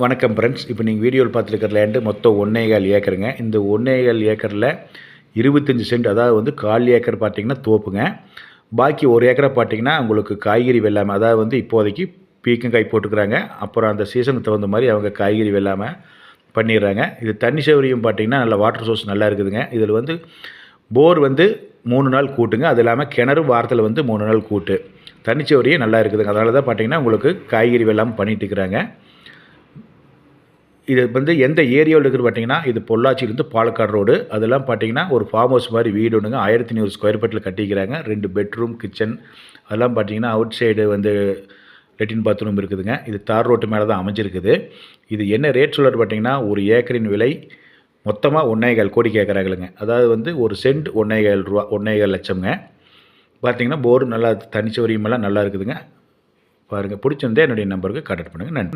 வணக்கம் ஃப்ரெண்ட்ஸ். இப்போ நீங்கள் வீடியோவில் பார்த்துருக்கிற லேண்டு மொத்தம் 1.25 ஏக்கருங்க. இந்த 1.25 ஏக்கரில் 25 சென்ட், அதாவது வந்து 1/4 ஏக்கர் பார்த்தீங்கன்னா தோப்புங்க. பாக்கி 1 ஏக்கரை பார்த்தீங்கன்னா உங்களுக்கு காய்கறி வெள்ளாமை, அதாவது வந்து இப்போதைக்கு பீக்கங்காய் போட்டுக்கிறாங்க. அப்புறம் அந்த சீசனுக்கு தகுந்த மாதிரி அவங்க காய்கறி வெள்ளாமை பண்ணிடுறாங்க. இது தண்ணி சௌகரியம் பார்த்தீங்கன்னா நல்ல வாட்டர் சோர்ஸ் நல்லா இருக்குதுங்க. இதில் வந்து போர் வந்து 3 நாள் கூட்டுங்க. அது இல்லாமல் கிணறு வாரத்தில் வந்து 3 நாள் கூட்டு. தண்ணி சௌகரியம் நல்லா இருக்குதுங்க. அதனால தான் பார்த்தீங்கன்னா உங்களுக்கு காய்கறி வெள்ளாமை பண்ணிட்டு இருக்கிறாங்க. இது வந்து எந்த ஏரியாவில் இருக்குது பார்த்தீங்கன்னா, இது பொள்ளாச்சியிலேருந்து பாலக்காடு ரோடு. அதெல்லாம் பார்த்தீங்கன்னா ஒரு ஃபார்ம் ஹவுஸ் மாதிரி வீடு ஒன்றுங்க. 1500 ஸ்கொயர் ஃபீட்டில் கட்டிக்கிறாங்க. 2 பெட்ரூம், கிச்சன். அதெல்லாம் பார்த்தீங்கன்னா அவுட் சைடு வந்து லெட்டின் பாத்ரூம் இருக்குதுங்க. இது தார் ரோட்டு மேலே தான் அமைஞ்சிருக்குது. இது என்ன ரேட் சொல்கிறது பார்த்தீங்கன்னா, ஒரு ஏக்கரின் விலை மொத்தமாக 1.25 கோடி கேட்குறாங்களுங்க. அதாவது வந்து ஒரு சென்ட் 1.25 ரூபா, 1.25 லட்சம்ங்க. பார்த்தீங்கன்னா போர் நல்லா, தண்ணி சௌகரியமெல்லாம் நல்லா இருக்குதுங்க. பாருங்கள், பிடிச்சிருந்தா என்னுடைய நம்பருக்கு கான்டாக்ட் பண்ணுங்கள். நன்றி.